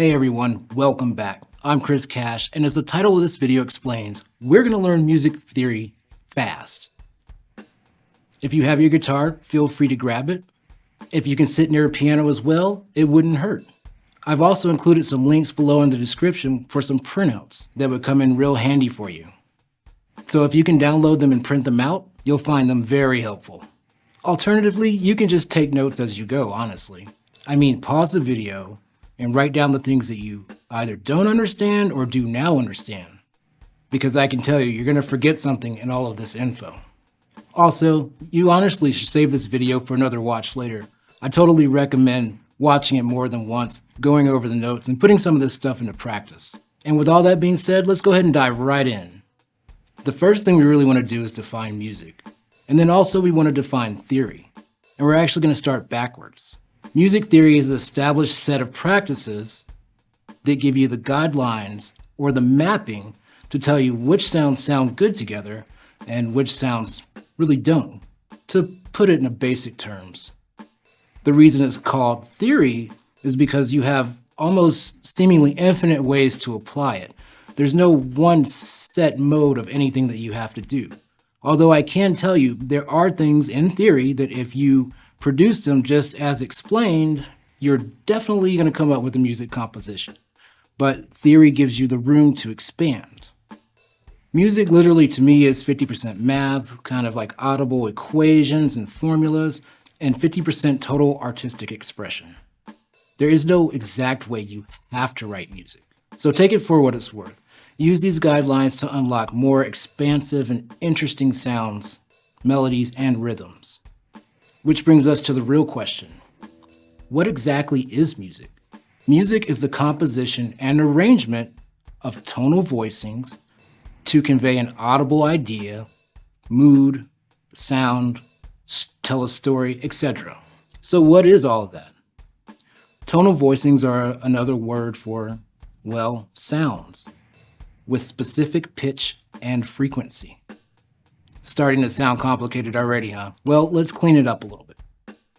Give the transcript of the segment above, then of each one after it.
Hey everyone, welcome back. I'm Chris Cash, and as the title of this video explains, we're going to learn music theory fast. If you have your guitar, feel free to grab it. If you can sit near a piano as well, it wouldn't hurt. I've also included some links below in the description for some printouts that would come in real handy for you. So if you can download them and print them out, you'll find them very helpful. Alternatively, you can just take notes as you go, honestly. I mean, pause the video and write down the things that you either don't understand or do now understand. Because I can tell you, you're going to forget something in all of this info. Also, you honestly should save this video for another watch later. I totally recommend watching it more than once, going over the notes, and putting some of this stuff into practice. And with all that being said, let's go ahead and dive right in. The first thing we really want to do is define music. And then also we want to define theory. And we're actually going to start backwards. Music theory is an established set of practices that give you the guidelines or the mapping to tell you which sounds sound good together and which sounds really don't, to put it in basic terms. The reason it's called theory is because you have almost seemingly infinite ways to apply it. There's no one set mode of anything that you have to do. Although I can tell you there are things in theory that if you produce them just as explained, you're definitely going to come up with a music composition. But theory gives you the room to expand. Music literally to me is 50% math, kind of like audible equations and formulas, and 50% total artistic expression. There is no exact way you have to write music. So take it for what it's worth. Use these guidelines to unlock more expansive and interesting sounds, melodies, and rhythms. Which brings us to the real question. What exactly is music? Music is the composition and arrangement of tonal voicings to convey an audible idea, mood, sound, tell a story, etc. So what is all of that? Tonal voicings are another word for, well, sounds with specific pitch and frequency. Starting to sound complicated already, huh? Well, let's clean it up a little bit.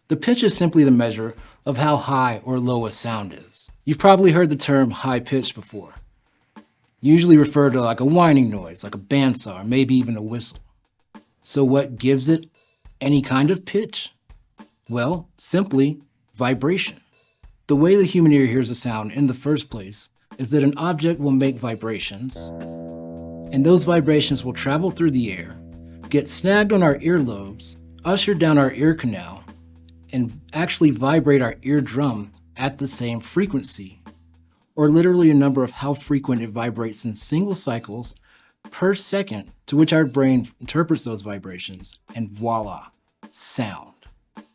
The pitch is simply the measure of how high or low a sound is. You've probably heard the term high pitch before. Usually referred to like a whining noise, like a bandsaw, or maybe even a whistle. So what gives it any kind of pitch? Well, simply vibration. The way the human ear hears a sound in the first place is that an object will make vibrations, and those vibrations will travel through the air, get snagged on our earlobes, usher down our ear canal, and actually vibrate our eardrum at the same frequency, or literally a number of how frequent it vibrates in single cycles per second, to which our brain interprets those vibrations, and voila, sound.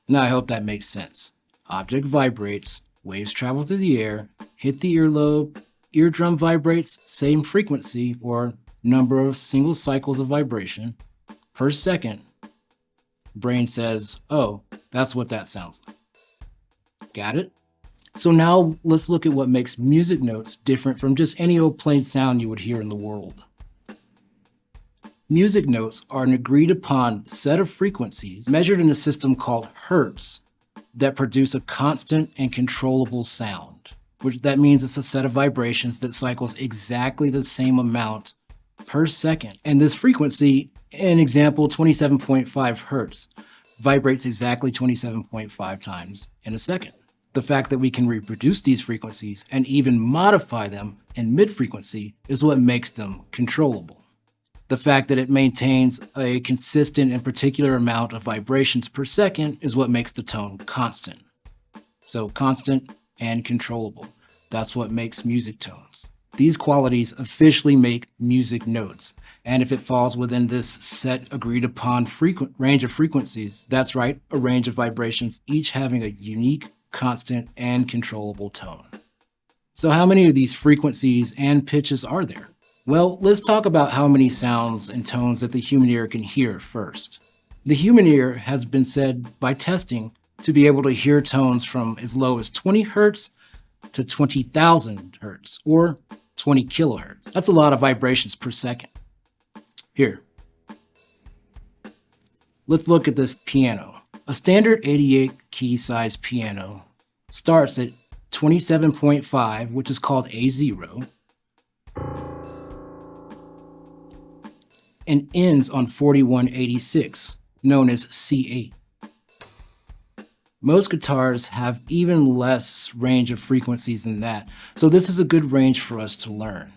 Now I hope that makes sense. Object vibrates, waves travel through the air, hit the earlobe, eardrum vibrates, same frequency or number of single cycles of vibration per second. Brain says, oh, that's what that sounds like. Got it? So now let's look at what makes music notes different from just any old plain sound you would hear in the world. Music notes are an agreed upon set of frequencies measured in a system called hertz that produce a constant and controllable sound, which that means it's a set of vibrations that cycles exactly the same amount per second. And this frequency, in example 27.5 hertz, vibrates exactly 27.5 times in a second. The fact that we can reproduce these frequencies and even modify them in mid-frequency is what makes them controllable. The fact that it maintains a consistent and particular amount of vibrations per second is what makes the tone constant. So constant and controllable. That's what makes music tones. These qualities officially make music notes. And if it falls within this set agreed upon range of frequencies, that's right, a range of vibrations, each having a unique, constant, and controllable tone. So how many of these frequencies and pitches are there? Well, let's talk about how many sounds and tones that the human ear can hear first. The human ear has been said by testing to be able to hear tones from as low as 20 hertz to 20,000 hertz, or 20 kilohertz. That's a lot of vibrations per second. Here, let's look at this piano. A standard 88 key size piano starts at 27.5, which is called A0, and ends on 4186, known as C8. Most guitars have even less range of frequencies than that, so this is a good range for us to learn.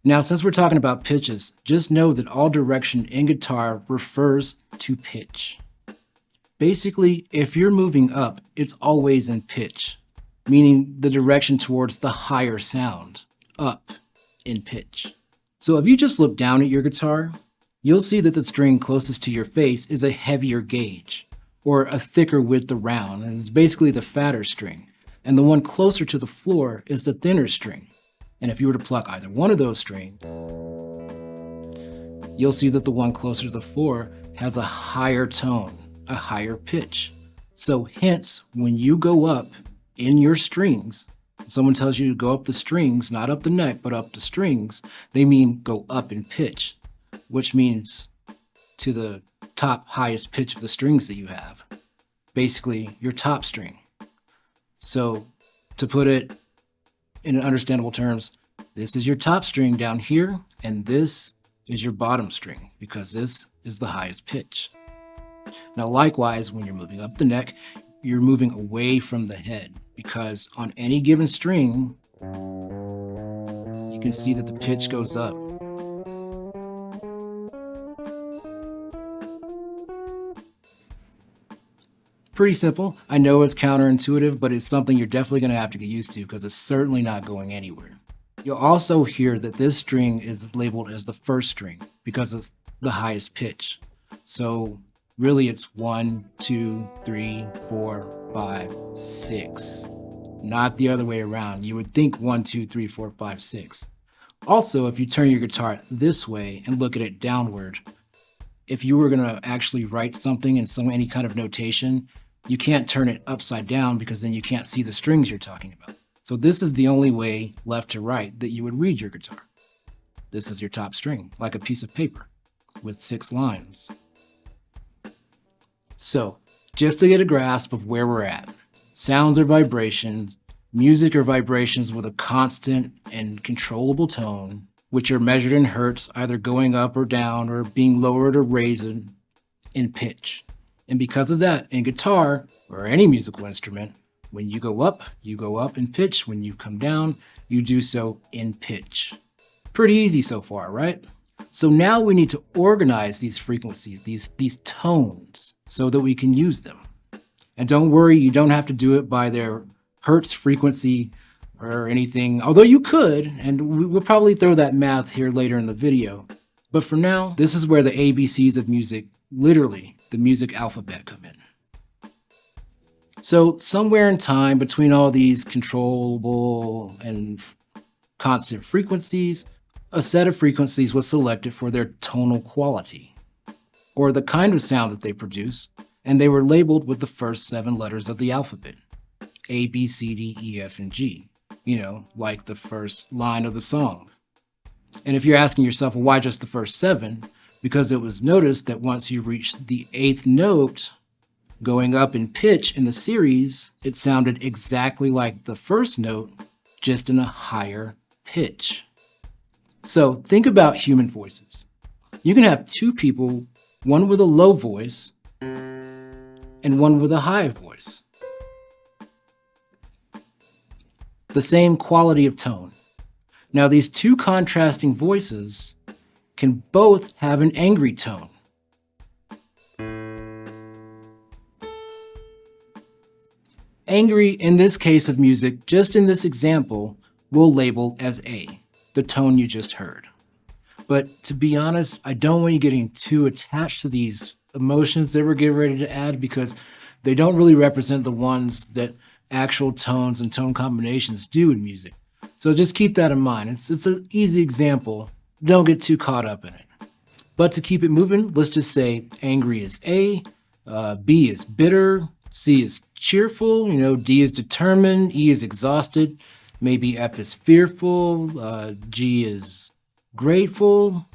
Now, since we're talking about pitches, just know that all direction in guitar refers to pitch. Basically, if you're moving up, it's always in pitch, meaning the direction towards the higher sound, up in pitch. So if you just look down at your guitar, you'll see that the string closest to your face is a heavier gauge, or a thicker width around, and it's basically the fatter string. And the one closer to the floor is the thinner string. And if you were to pluck either one of those strings, you'll see that the one closer to the floor has a higher tone, a higher pitch. So hence, when you go up in your strings, someone tells you to go up the strings, not up the neck, but up the strings, they mean go up in pitch, which means to the top highest pitch of the strings that you have. Basically, your top string. So to put it in understandable terms, this is your top string down here, and this is your bottom string, because this is the highest pitch. Now, likewise, when you're moving up the neck, you're moving away from the head, because on any given string, you can see that the pitch goes up. Pretty simple. I know it's counterintuitive, but it's something you're definitely going to have to get used to because it's certainly not going anywhere. You'll also hear that this string is labeled as the first string because it's the highest pitch. So really it's 1, 2, 3, 4, 5, 6. Not the other way around. You would think 1, 2, 3, 4, 5, 6. Also, if you turn your guitar this way and look at it downward, if you were going to actually write something in any kind of notation, you can't turn it upside down because then you can't see the strings you're talking about. So this is the only way, left to right, that you would read your guitar. This is your top string, like a piece of paper with 6 lines. So, just to get a grasp of where we're at, sounds are vibrations, music are vibrations with a constant and controllable tone, which are measured in hertz, either going up or down or being lowered or raised in pitch. And because of that, in guitar or any musical instrument, when you go up in pitch. When you come down, you do so in pitch. Pretty easy so far, right? So now we need to organize these frequencies, these tones, so that we can use them. And don't worry, you don't have to do it by their hertz frequency or anything, although you could, and we'll probably throw that math here later in the video. But for now, this is where the ABCs of music, literally the music alphabet, come in. So somewhere in time between all these controllable and constant frequencies, a set of frequencies was selected for their tonal quality, or the kind of sound that they produce, and they were labeled with the first 7 letters of the alphabet, A, B, C, D, E, F, and G, like the first line of the song. And if you're asking yourself, well, why just the first 7? Because it was noticed that once you reached the 8th note, going up in pitch in the series, it sounded exactly like the first note, just in a higher pitch. So think about human voices. You can have 2 people, one with a low voice and one with a high voice. The same quality of tone. Now these 2 contrasting voices can both have an angry tone. Angry, in this case of music, just in this example, we'll label as A, the tone you just heard. But to be honest, I don't want you getting too attached to these emotions that we're getting ready to add because they don't really represent the ones that actual tones and tone combinations do in music. So just keep that in mind. It's an easy example. Don't get too caught up in it. But to keep it moving, let's just say angry is A, B is bitter, C is cheerful, D is determined, E is exhausted, maybe F is fearful, G is grateful.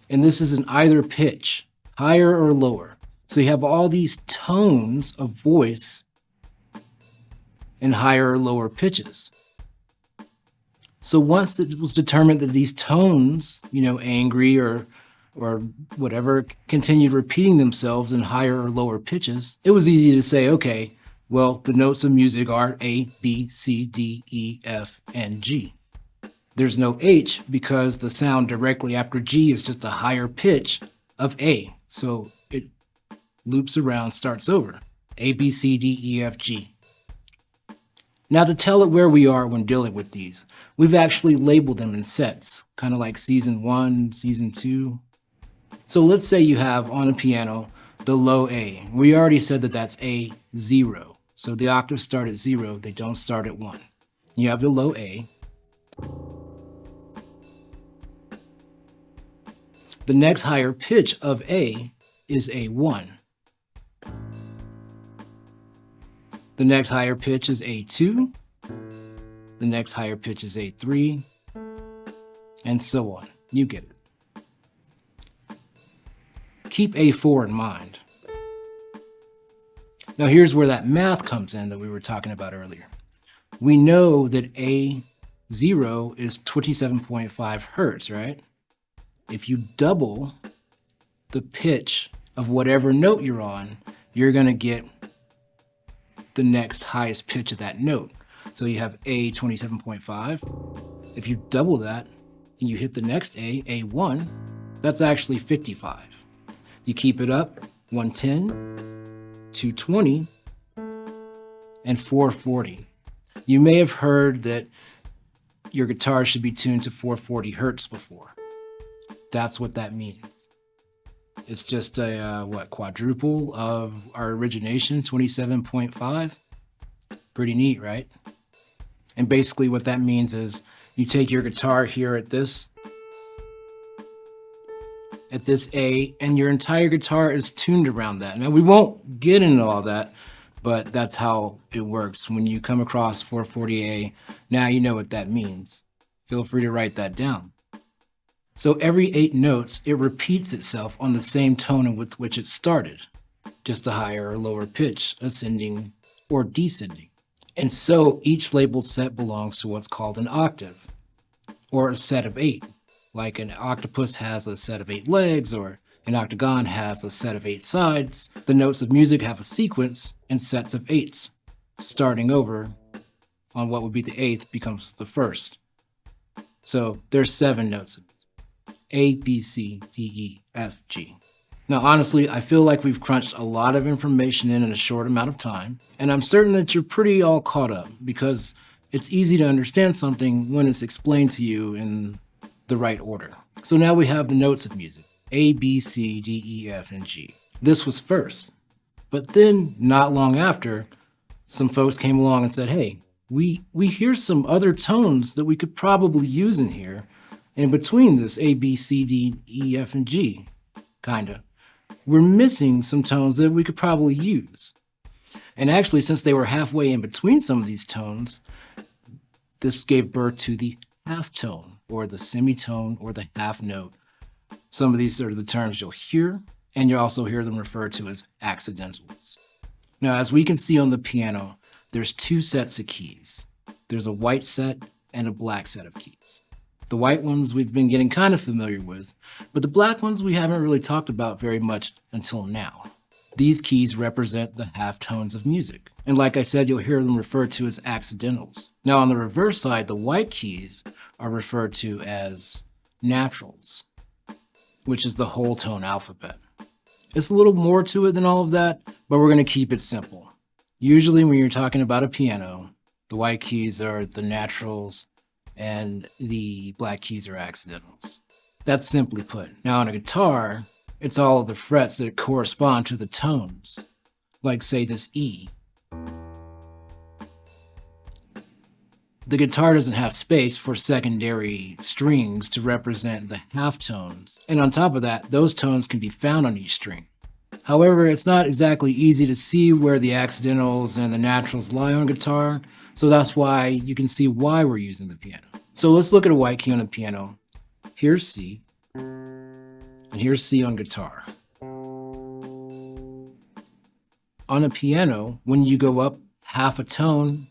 And this is in either pitch, higher or lower. So you have all these tones of voice and higher or lower pitches. So once it was determined that these tones, angry or whatever, continued repeating themselves in higher or lower pitches, it was easy to say, okay, well, the notes of music are A, B, C, D, E, F, and G. There's no H because the sound directly after G is just a higher pitch of A. So it loops around, starts over. A, B, C, D, E, F, G. Now to tell it where we are when dealing with these, we've actually labeled them in sets, kind of like season 1, season 2. So let's say you have on a piano the low A. We already said that that's A0. So the octaves start at 0, they don't start at 1. You have the low A. The next higher pitch of A is A1. The next higher pitch is A2. The next higher pitch is A3, and so on. You get it. Keep A4 in mind. Now here's where that math comes in that we were talking about earlier. We know that A0 is 27.5 hertz, right? If you double the pitch of whatever note you're on, you're going to get the next highest pitch of that note. So you have A 27.5. If you double that and you hit the next A, A1, that's actually 55. You keep it up, 110, 220, and 440. You may have heard that your guitar should be tuned to 440 hertz before. That's what that means. It's just a, quadruple of our origination, 27.5. Pretty neat, right? And basically what that means is you take your guitar here at this A, and your entire guitar is tuned around that. Now we won't get into all that, but that's how it works. When you come across 440A, now you know what that means. Feel free to write that down. So every 8 notes, it repeats itself on the same tone with which it started, just a higher or lower pitch, ascending or descending. And so each labeled set belongs to what's called an octave, or a set of 8. Like an octopus has a set of 8 legs, or an octagon has a set of 8 sides. The notes of music have a sequence and sets of 8s. Starting over on what would be the 8th becomes the 1st. So there's 7 notes. A, B, C, D, E, F, G. Now, honestly, I feel like we've crunched a lot of information in a short amount of time, and I'm certain that you're pretty all caught up because it's easy to understand something when it's explained to you in the right order. So now we have the notes of music, A, B, C, D, E, F, and G. This was first, but then not long after, some folks came along and said, hey, we hear some other tones that we could probably use in here, in between this A, B, C, D, E, F, and G, kinda. We're missing some tones that we could probably use. And actually, since they were halfway in between some of these tones, this gave birth to the half tone, or the semitone, or the half note. Some of these are the terms you'll hear, and you'll also hear them referred to as accidentals. Now, as we can see on the piano, there's 2 sets of keys. There's a white set and a black set of keys. The white ones we've been getting kind of familiar with, but the black ones we haven't really talked about very much until now. These keys represent the half tones of music. And like I said, you'll hear them referred to as accidentals. Now on the reverse side, the white keys are referred to as naturals, which is the whole tone alphabet. It's a little more to it than all of that, but we're going to keep it simple. Usually when you're talking about a piano, the white keys are the naturals, and the black keys are accidentals. That's simply put. Now on a guitar, it's all of the frets that correspond to the tones. Like say this E. The guitar doesn't have space for secondary strings to represent the half tones. And on top of that, those tones can be found on each string. However, it's not exactly easy to see where the accidentals and the naturals lie on guitar, so that's why you can see why we're using the piano. So let's look at a white key on the piano. Here's C, and here's C on guitar. On a piano, when you go up half a tone,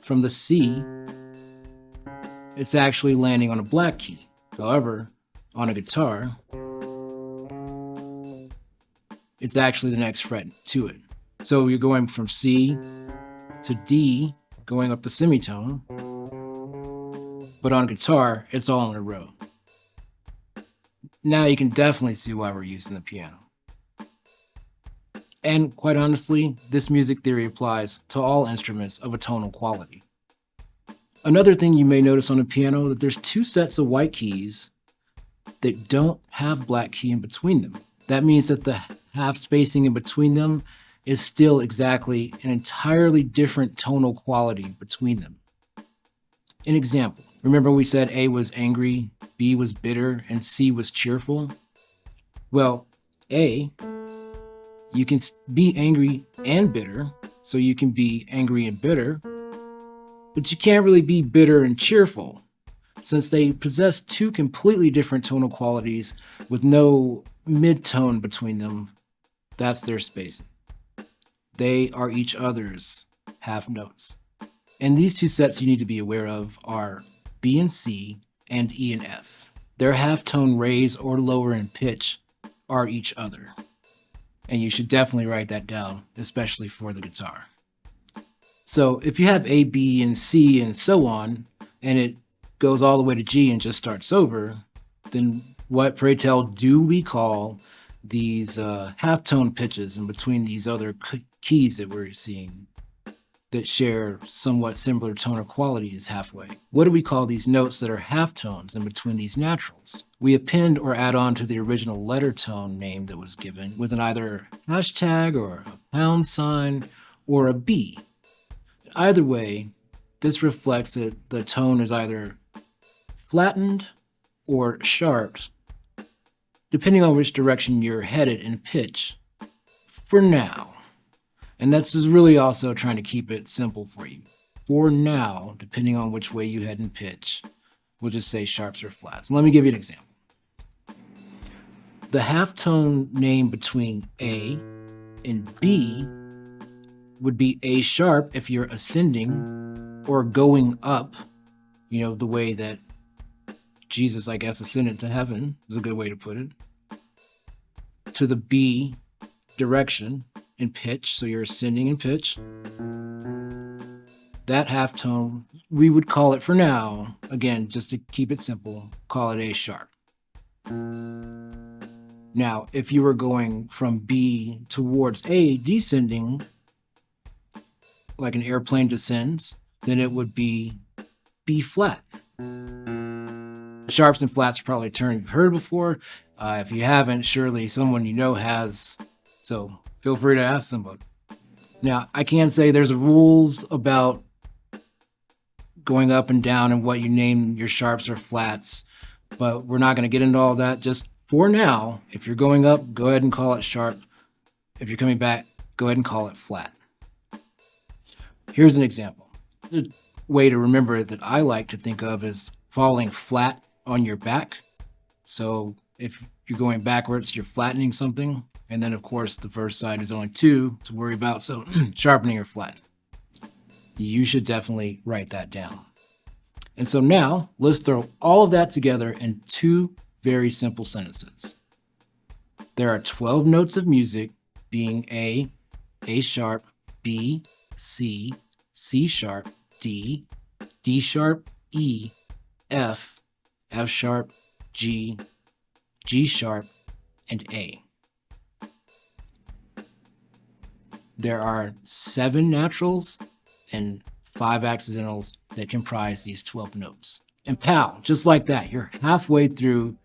from the C, it's actually landing on a black key. However, on a guitar, it's actually the next fret to it. So you're going from C to D, going up the semitone, but on guitar, it's all in a row. Now you can definitely see why we're using the piano. And quite honestly, this music theory applies to all instruments of a tonal quality. Another thing you may notice on a piano that there's two sets of white keys that don't have black key in between them. That means that the half spacing in between them is still exactly an entirely different tonal quality between them. An example, remember we said A was angry, B was bitter, and C was cheerful? Well, A, you can be angry and bitter, so you can be angry and bitter, but you can't really be bitter and cheerful, since they possess two completely different tonal qualities with no mid-tone between them. That's their spacing. They are each other's half notes. And these two sets you need to be aware of are B and C and E and F. Their half-tone raise or lower in pitch are each other. And you should definitely write that down, especially for the guitar. So if you have A, B, and C, and so on, and it goes all the way to G and just starts over, then what, pray tell, do we call these halftone pitches in between these other keys that we're seeing that share somewhat similar tonal qualities halfway? What do we call these notes that are halftones in between these naturals? We append or add on to the original letter tone name that was given with an either hashtag or a pound sign or a B. Either way, this reflects that the tone is either flattened or sharp, depending on which direction you're headed in pitch for now. And that's just really also trying to keep it simple for you. For now, depending on which way you head in pitch, we'll just say sharps or flats. Let me give you an example. The halftone name between A and B would be A sharp if you're ascending or going up, the way that Jesus, I guess, ascended to heaven is a good way to put it, to the B direction in pitch, so you're ascending in pitch. That halftone, we would call it for now, again, just to keep it simple, call it A sharp. Now, if you were going from B towards A, descending, like an airplane descends, then it would be B flat. Sharps and flats are probably a term you've heard before. If you haven't, surely someone you know has, so feel free to ask somebody. Now, I can say there's rules about going up and down and what you name your sharps or flats, but we're not going to get into all that. Just for now, if you're going up, go ahead and call it sharp. If you're coming back, go ahead and call it flat. Here's an example. A way to remember it that I like to think of is falling flat on your back. So if you're going backwards, you're flattening something. And then, of course, the first side is only two to worry about, so sharpening or flattening. You should definitely write that down. And so now, let's throw all of that together in two very simple sentences. There are 12 notes of music, being A sharp, B, C, C sharp, D, D sharp, E, F, F sharp, G, G sharp, and A. There are 7 naturals and 5 accidentals that comprise these 12 notes. And pow, just like that, you're halfway through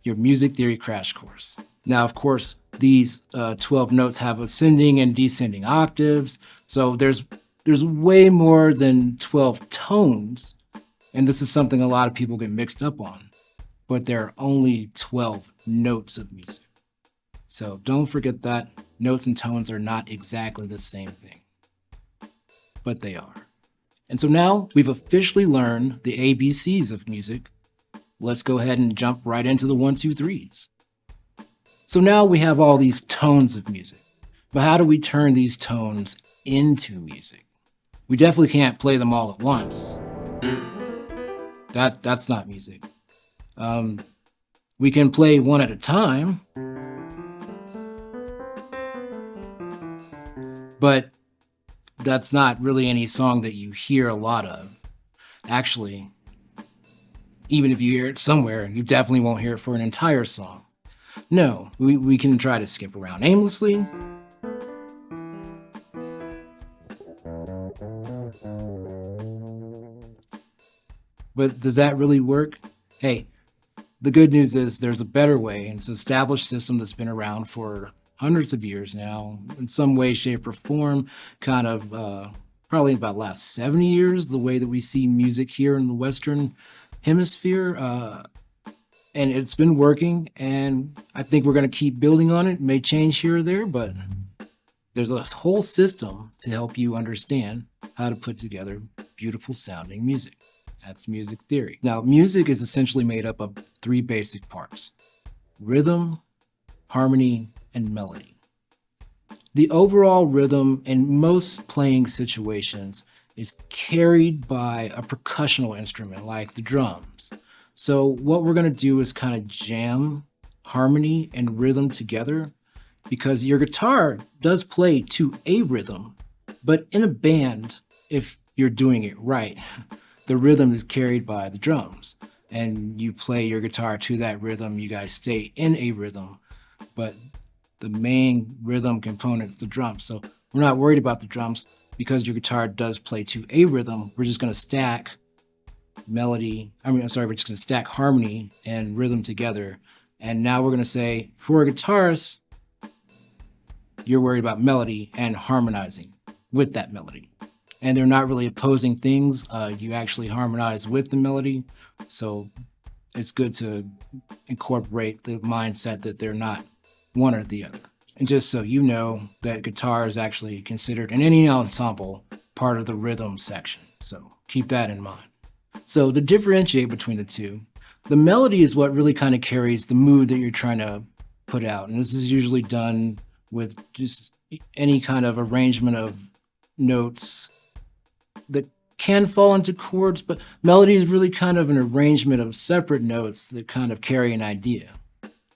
your music theory crash course. Now, of course, these 12 notes have ascending and descending octaves, so there's way more than 12 tones, and this is something a lot of people get mixed up on, but there are only 12 notes of music. So don't forget that notes and tones are not exactly the same thing, but they are. And so now we've officially learned the ABCs of music. Let's go ahead and jump right into the 1, 2, 3s. So now we have all these tones of music, but how do we turn these tones into music? We definitely can't play them all at once. That's not music. We can play one at a time, but that's not really any song that you hear a lot of. Actually, even if you hear it somewhere, you definitely won't hear it for an entire song. No, we can try to skip around aimlessly. But does that really work? Hey, the good news is there's a better way, and it's an established system that's been around for hundreds of years now, in some way, shape, or form, kind of probably about the last 70 years, the way that we see music here in the Western Hemisphere. And it's been working, and I think we're going to keep building on it. It may change here or there, but there's a whole system to help you understand how to put together beautiful sounding music. That's music theory. Now, music is essentially made up of three basic parts: rhythm, harmony, and melody. The overall rhythm in most playing situations is carried by a percussional instrument like the drums. So what we're going to do is kind of jam harmony and rhythm together, because your guitar does play to a rhythm, but in a band, if you're doing it right, the rhythm is carried by the drums, and you play your guitar to that rhythm. You guys stay in a rhythm, but the main rhythm component is the drums. So we're not worried about the drums because your guitar does play to a rhythm. We're just going to stack we're just going to stack harmony and rhythm together. And now we're going to say, for a guitarist, you're worried about melody and harmonizing with that melody. And they're not really opposing things. You actually harmonize with the melody. So it's good to incorporate the mindset that they're not one or the other. And just so you know, that guitar is actually considered in any ensemble part of the rhythm section. So keep that in mind. So to differentiate between the two, the melody is what really kind of carries the mood that you're trying to put out. And this is usually done with just any kind of arrangement of notes that can fall into chords, but melody is really kind of an arrangement of separate notes that kind of carry an idea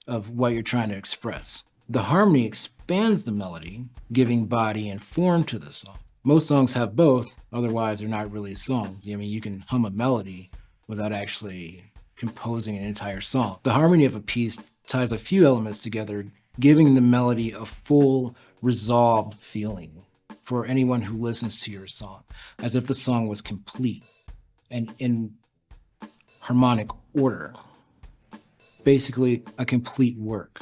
of what you're trying to express. The harmony expands the melody, giving body and form to the song. Most songs have both, otherwise they're not really songs. I mean, you can hum a melody without actually composing an entire song. The harmony of a piece ties a few elements together, giving the melody a full, resolved feeling for anyone who listens to your song, as if the song was complete and in harmonic order. Basically, a complete work.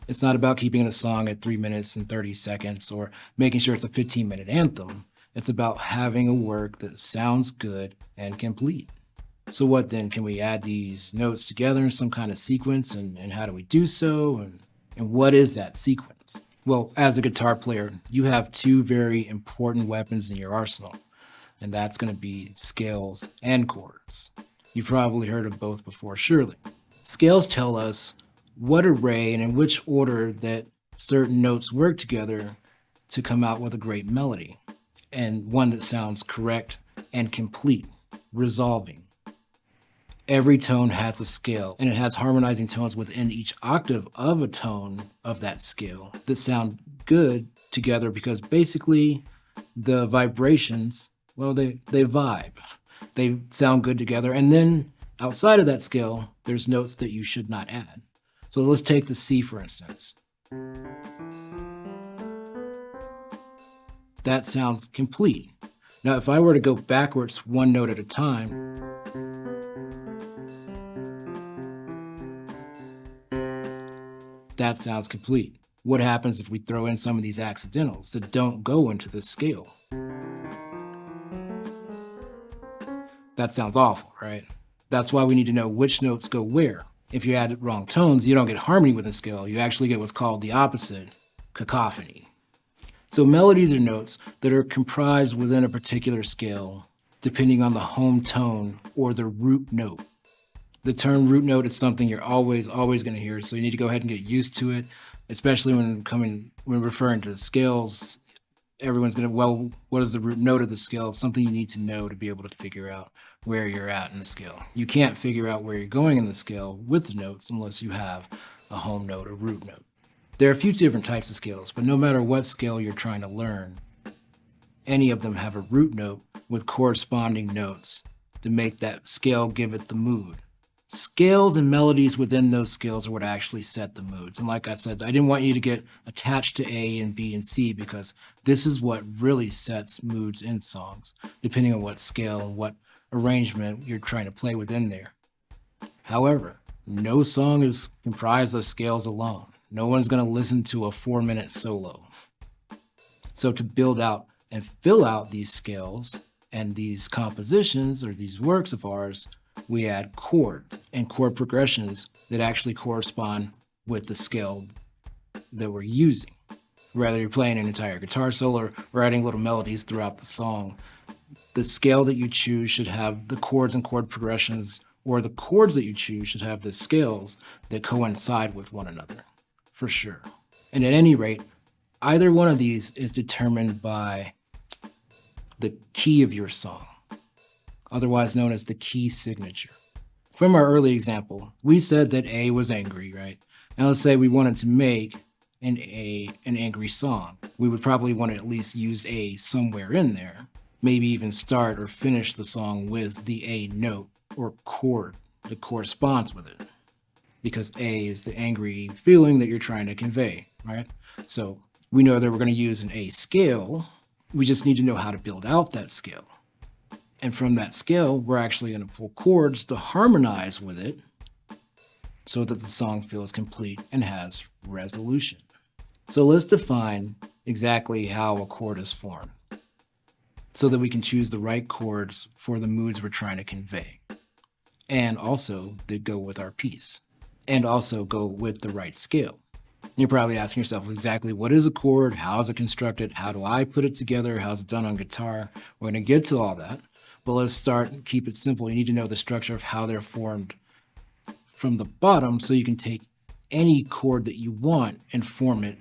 It's not about keeping a song at 3 minutes and 30 seconds or making sure it's a 15-minute anthem. It's about having a work that sounds good and complete. So what then? Can we add these notes together in some kind of sequence? And how do we do so? And what is that sequence? Well, as a guitar player, you have two very important weapons in your arsenal, and that's going to be scales and chords. You've probably heard of both before, surely. Scales tell us what array and in which order that certain notes work together to come out with a great melody, and one that sounds correct and complete, resolving. Every tone has a scale, and it has harmonizing tones within each octave of a tone of that scale that sound good together, because basically the vibrations, well, they vibe. They sound good together. And then outside of that scale, there's notes that you should not add. So let's take the C, for instance. That sounds complete. Now, if I were to go backwards one note at a time, that sounds complete. What happens if we throw in some of these accidentals that don't go into this scale? That sounds awful, right? That's why we need to know which notes go where. If you add wrong tones, you don't get harmony with a scale. You actually get what's called the opposite, cacophony. So melodies are notes that are comprised within a particular scale, depending on the home tone or the root note. The term root note is something you're always going to hear, so you need to go ahead and get used to it, especially when referring to scales. everyone's gonna, well, what is the root note of the scale? It's something you need to know to be able to figure out where you're at in the scale. You can't figure out where you're going in the scale with the notes unless you have a home note or root note. There are a few different types of scales, but no matter what scale you're trying to learn, any of them have a root note with corresponding notes to make that scale give it the mood. Scales and melodies within those scales are what actually set the moods. And like I said, I didn't want you to get attached to A and B and C because this is what really sets moods in songs, depending on what scale and what arrangement you're trying to play within there. However, no song is comprised of scales alone. No one's going to listen to a 4-minute solo. So to build out and fill out these scales and these compositions or these works of ours, we add chords and chord progressions that actually correspond with the scale that we're using. Whether you're playing an entire guitar solo or adding little melodies throughout the song, the scale that you choose should have the chords and chord progressions, or the chords that you choose should have the scales that coincide with one another, for sure. And at any rate, either one of these is determined by the key of your song, otherwise known as the key signature. From our early example, we said that A was angry, right? Now let's say we wanted to make an angry song. We would probably want to at least use A somewhere in there, maybe even start or finish the song with the A note or chord that corresponds with it, because A is the angry feeling that you're trying to convey, right? So we know that we're going to use an A scale. We just need to know how to build out that scale. And from that scale, we're actually going to pull chords to harmonize with it so that the song feels complete and has resolution. So let's define exactly how a chord is formed so that we can choose the right chords for the moods we're trying to convey, and also that go with our piece, and also go with the right scale. You're probably asking yourself exactly what is a chord, how is it constructed, how do I put it together, how's it done on guitar? We're going to get to all that, but let's start and keep it simple. You need to know the structure of how they're formed from the bottom so you can take any chord that you want and form it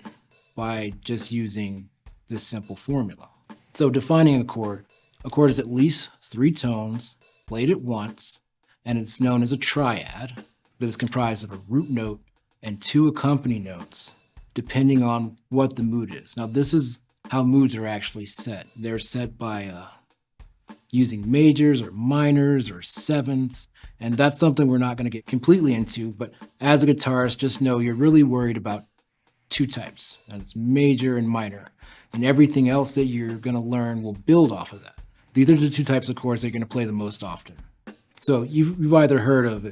by just using this simple formula. So defining a chord is at least 3 tones played at once, and it's known as a triad that is comprised of a root note and 2 accompanying notes, depending on what the mood is. Now, this is how moods are actually set. They're set by using majors or minors or sevenths, and that's something we're not going to get completely into, but as a guitarist, just know you're really worried about 2 types, and it's major and minor, and everything else that you're going to learn will build off of that. These are the 2 types of chords that you're going to play the most often. So you've either heard of,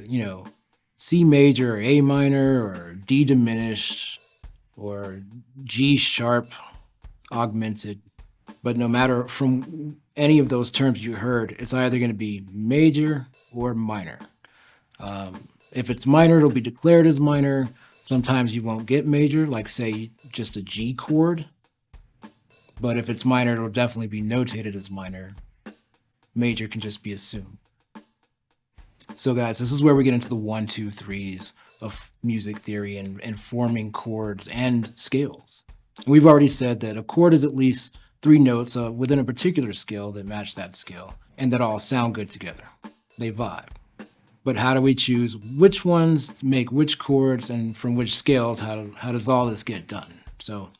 C major or A minor or D diminished or G sharp augmented, but no matter from any of those terms you heard, it's either going to be major or minor. If it's minor, it'll be declared as minor. Sometimes you won't get major, like say just a G chord, but if it's minor, it'll definitely be notated as minor. Major can just be assumed. So guys, this is where we get into the 1, 2, 3s of music theory and forming chords and scales. We've already said that a chord is at least 3 notes within a particular scale that match that scale and that all sound good together. They vibe. But how do we choose which ones make which chords and from which scales? How does all this get done? So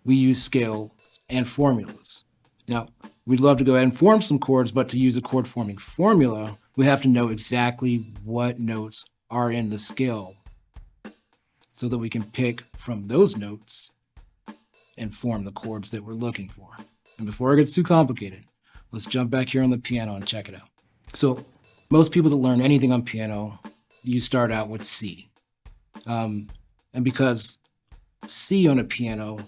we use scale and formulas. Now, we'd love to go ahead and form some chords, but to use a chord forming formula, we have to know exactly what notes are in the scale so that we can pick from those notes and form the chords that we're looking for. And before it gets too complicated, let's jump back here on the piano and check it out. So most people that learn anything on piano, you start out with C. And because C on a piano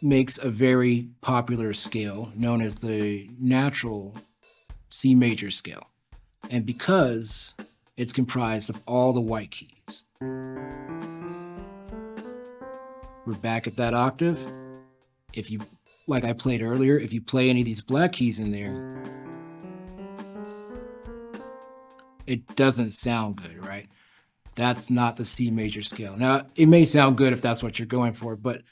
makes a very popular scale known as the natural C major scale. And because it's comprised of all the white keys. We're back at that octave. If you, like I played earlier, if you play any of these black keys in there, it doesn't sound good, right? That's not the C major scale. Now, it may sound good if that's what you're going for, but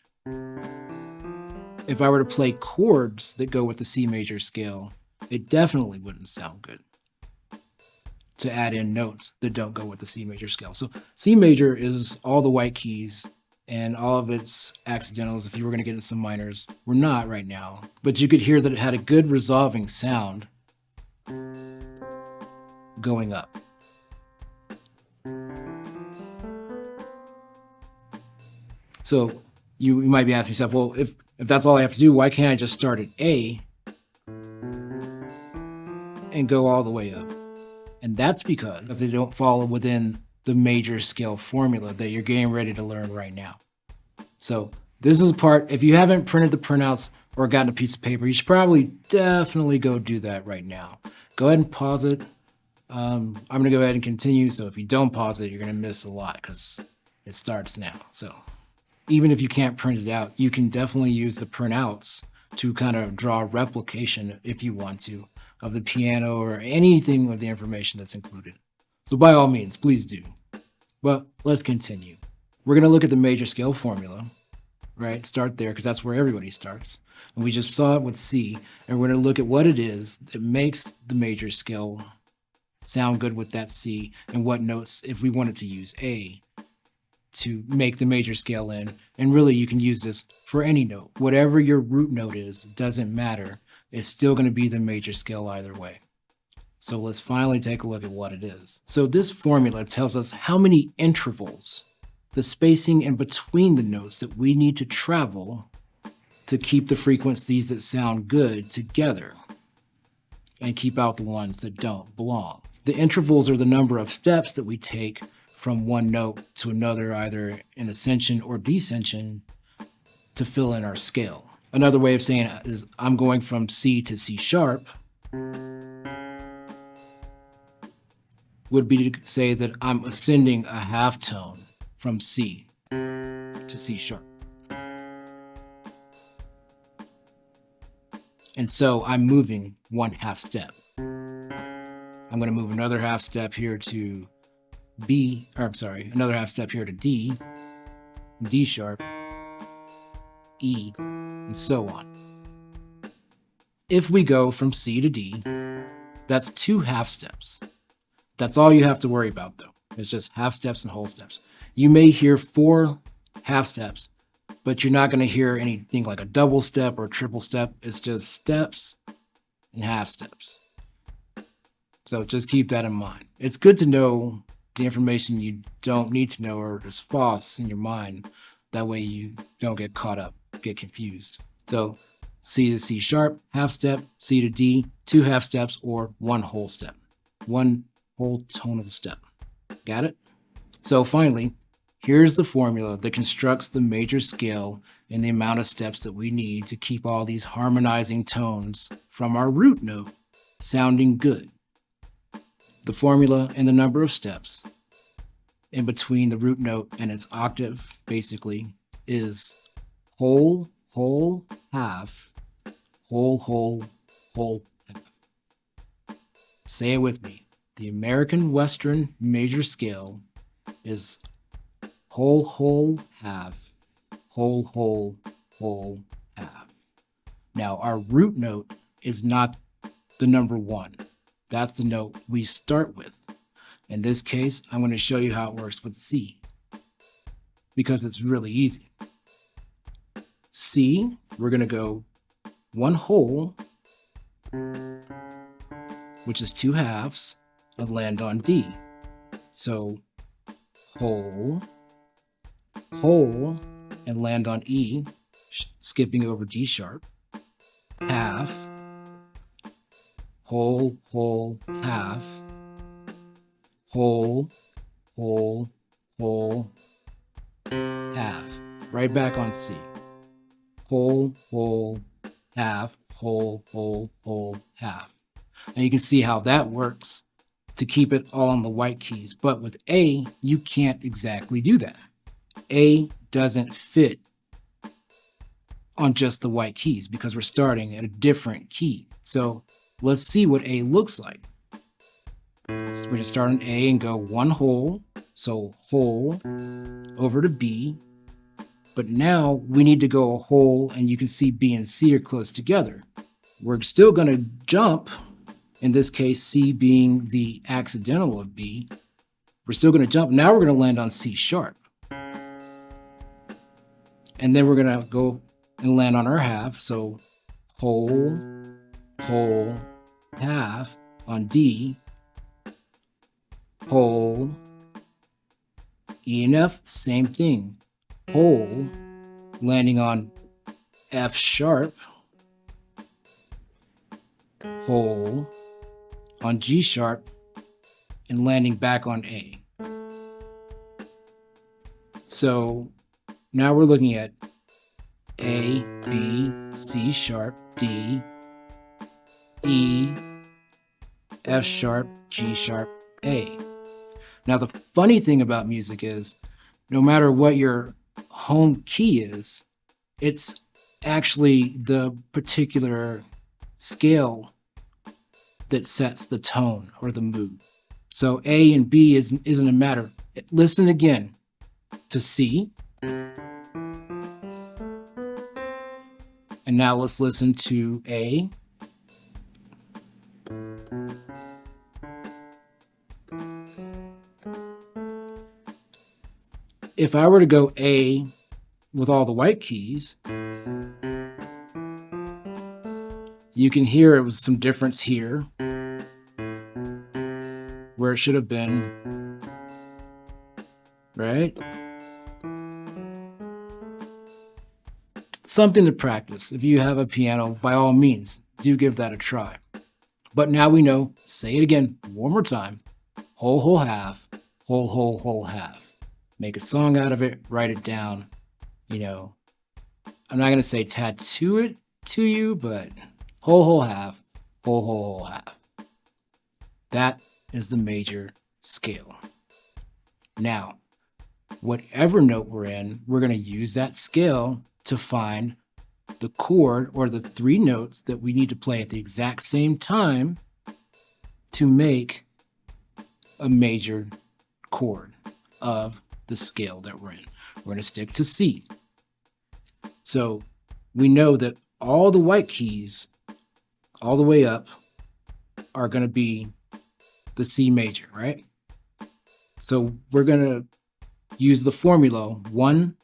If I were to play chords that go with the C major scale, it definitely wouldn't sound good to add in notes that don't go with the C major scale. So C major is all the white keys and all of its accidentals. If you were going to get into some minors, we're not right now, but you could hear that it had a good resolving sound going up. So you might be asking yourself, well, if that's all I have to do, why can't I just start at A and go all the way up? And that's because they don't fall within the major scale formula that you're getting ready to learn right now. So this is a part, if you haven't printed the printouts or gotten a piece of paper, you should probably definitely go do that right now. Go ahead and pause it. I'm going to go ahead and continue. So if you don't pause it, you're going to miss a lot because it starts now. So even if you can't print it out, you can definitely use the printouts to kind of draw a replication, if you want to, of the piano or anything of the information that's included. So by all means, please do. But let's continue. We're going to look at the major scale formula, right? Start there because that's where everybody starts. And we just saw it with C, and we're going to look at what it is that makes the major scale sound good with that C, and what notes, if we wanted to use A, to make the major scale in. And really, you can use this for any note. Whatever your root note is, doesn't matter. It's still going to be the major scale either way. So let's finally take a look at what it is. So this formula tells us how many intervals, the spacing in between the notes that we need to travel to keep the frequencies that sound good together and keep out the ones that don't belong. The intervals are the number of steps that we take from one note to another, either in ascension or descension, to fill in our scale. Another way of saying it is I'm going from C to C sharp would be to say that I'm ascending a half tone from C to C sharp. And so I'm moving one half step. I'm going to move another half step here to another half step here to D, D sharp, E, and so on. If we go from C to D, that's 2 half steps. That's all you have to worry about though. It's just half steps and whole steps. You may hear 4 half steps, but you're not going to hear anything like a double step or a triple step. It's just steps and half steps. So just keep that in mind. It's good to know the information you don't need to know or is false in your mind. That way you don't get caught up, get confused. So C to C sharp, half step, C to D, 2 half steps, or 1 whole step. 1 whole tonal step. Got it? So finally, here's the formula that constructs the major scale and the amount of steps that we need to keep all these harmonizing tones from our root note sounding good. The formula and the number of steps in between the root note and its octave basically is whole, whole, half, whole, whole, whole, half. Say it with me. The American Western major scale is whole, whole, half, whole, whole, whole, half. Now, our root note is not the number 1. That's the note we start with. In this case, I'm going to show you how it works with C, because it's really easy. C, we're going to go 1 whole, which is 2 halves, and land on D. So whole, whole, and land on E, skipping over D sharp, half, whole, whole, half, whole, whole, whole, half. Right back on C. Whole, whole, half, whole, whole, whole, half. And you can see how that works to keep it all on the white keys. But with A, you can't exactly do that. A doesn't fit on just the white keys because we're starting at a different key. So let's see what A looks like. We're going to start on A and go 1 whole. So whole over to B, But now we need to go a whole, and you can see B and C are close together. We're still going to jump, in this case, C being the accidental of B. We're still going to jump. Now we're going to land on C sharp. And then we're going to go and land on our half. So whole, half on D, whole, E and F, same thing. Whole, landing on F sharp, whole, on G sharp, and landing back on A. So now we're looking at A, B, C sharp, D, E, F sharp, G sharp, A. Now the funny thing about music is, no matter what your home key is, it's actually the particular scale that sets the tone or the mood. So A and B isn't a matter. Listen again to C. And now let's listen to A. If I were to go A with all the white keys, you can hear it was some difference here where it should have been, right? Something to practice. If you have a piano, by all means, do give that a try. But now we know, say it again one more time, whole, half, whole, half. Make a song out of it, write it down. You know, I'm not going to say tattoo it to you, but whole, half, whole, half. That is the major scale. Now, whatever note we're in, we're going to use that scale to find the chord or the three notes that we need to play at the exact same time to make a major chord of the scale that we're in. We're going to stick to C. So we know that all the white keys all the way up are going to be the C major, right? So we're going to use the formula 1,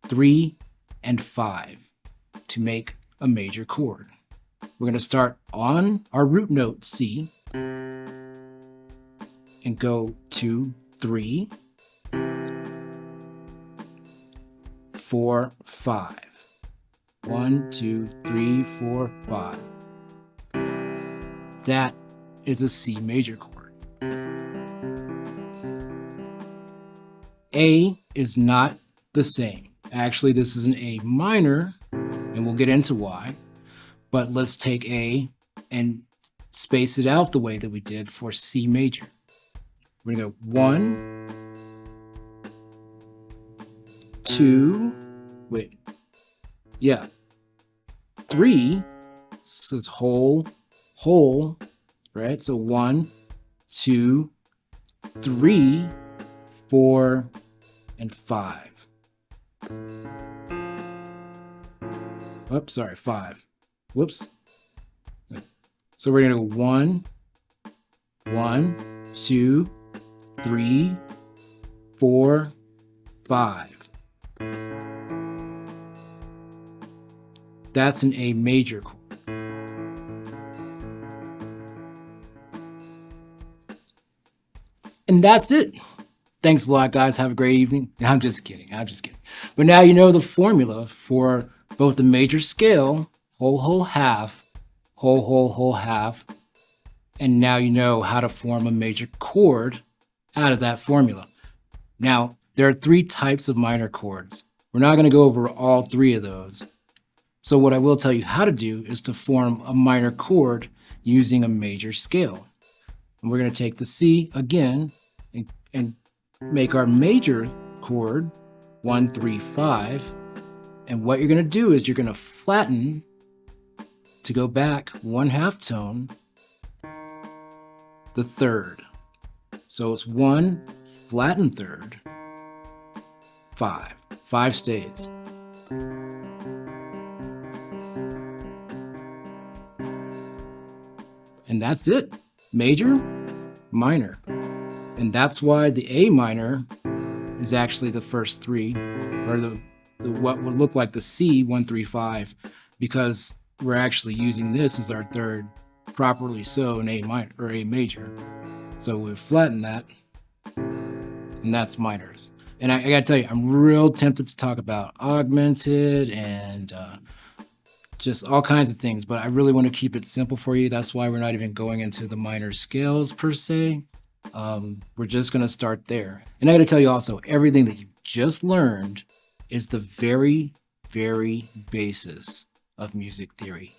3, and 5 to make a major chord. We're going to start on our root note C and go 2, 3, 4, 5. 1, 2, 3, 4, 5. That is a C major chord. A is not the same. Actually, this is an A minor, and we'll get into why. But let's take A and space it out the way that we did for C major. We're going to go 1, 2, 3. So it's whole, right? So 1, 2, 3, 4, and 5. Oops, sorry, 5. Whoops. So we're going to go 1, 2, 3, 4, 5. That's an A major chord. And that's it. Thanks a lot, guys. Have a great evening. I'm just kidding. But now you know the formula for both the major scale, whole, half, whole, half. And now you know how to form a major chord out of that formula. Now, there are 3 types of minor chords. We're not going to go over all 3 of those. So what I will tell you how to do is to form a minor chord using a major scale. And we're going to take the C again and make our major chord 1, 3, 5. And what you're going to do is you're going to flatten to go back 1 half tone, the third. So it's 1 flattened third, 5. 5 stays. And that's it. Major, minor. And that's why the A minor is actually the first three, or the what would look like the C 1, 3, 5, because we're actually using this as our third, properly so, in A minor or A major. So we flatten that, and that's minors. And I gotta tell you, I'm real tempted to talk about augmented and just all kinds of things, but I really want to keep it simple for you. That's why we're not even going into the minor scales per se. We're just going to start there. And I got to tell you also, everything that you just learned is the very, very basis of music theory.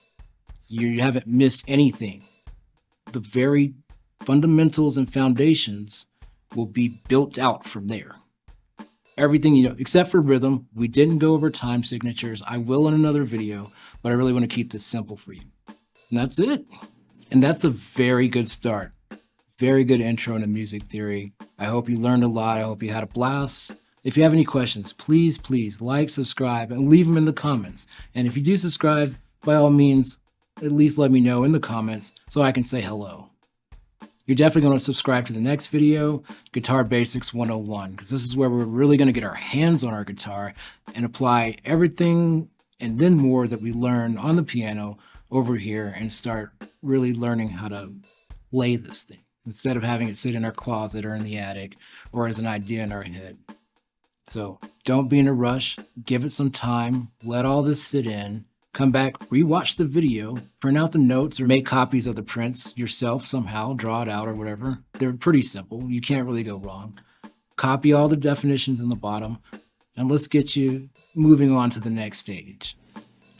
You haven't missed anything. The very fundamentals and foundations will be built out from there. Everything you know, except for rhythm. We didn't go over time signatures. I will in another video, but I really want to keep this simple for you. And that's it. And that's a very good start. Very good intro into music theory. I hope you learned a lot. I hope you had a blast. If you have any questions, please like, subscribe, and leave them in the comments. And if you do subscribe, by all means, at least let me know in the comments so I can say hello. You're definitely going to subscribe to the next video, Guitar Basics 101, because this is where we're really going to get our hands on our guitar and apply everything and then more that we learned on the piano over here and start really learning how to play this thing instead of having it sit in our closet or in the attic or as an idea in our head. So don't be in a rush, give it some time, let all this sit in. Come back, rewatch the video, print out the notes or make copies of the prints yourself somehow, draw it out or whatever. They're pretty simple. You can't really go wrong. Copy all the definitions in the bottom and let's get you moving on to the next stage.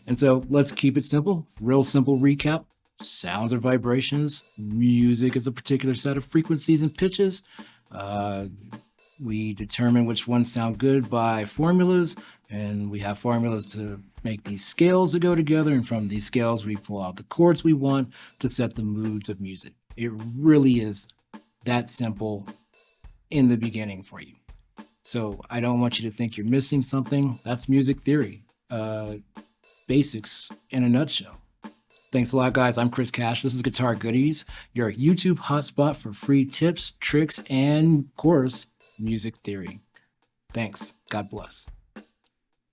And so let's keep it simple. Real simple recap. Sounds are vibrations. Music is a particular set of frequencies and pitches. We determine which ones sound good by formulas, and we have formulas to make these scales that go together, and from these scales we pull out the chords we want to set the moods of music. It really is that simple in the beginning for you. So I don't want you to think you're missing something. That's music theory. Basics in a nutshell. Thanks a lot, guys. I'm Chris Cash. This is Guitar Goodies, your YouTube hotspot for free tips, tricks, and, of course, music theory. Thanks. God bless.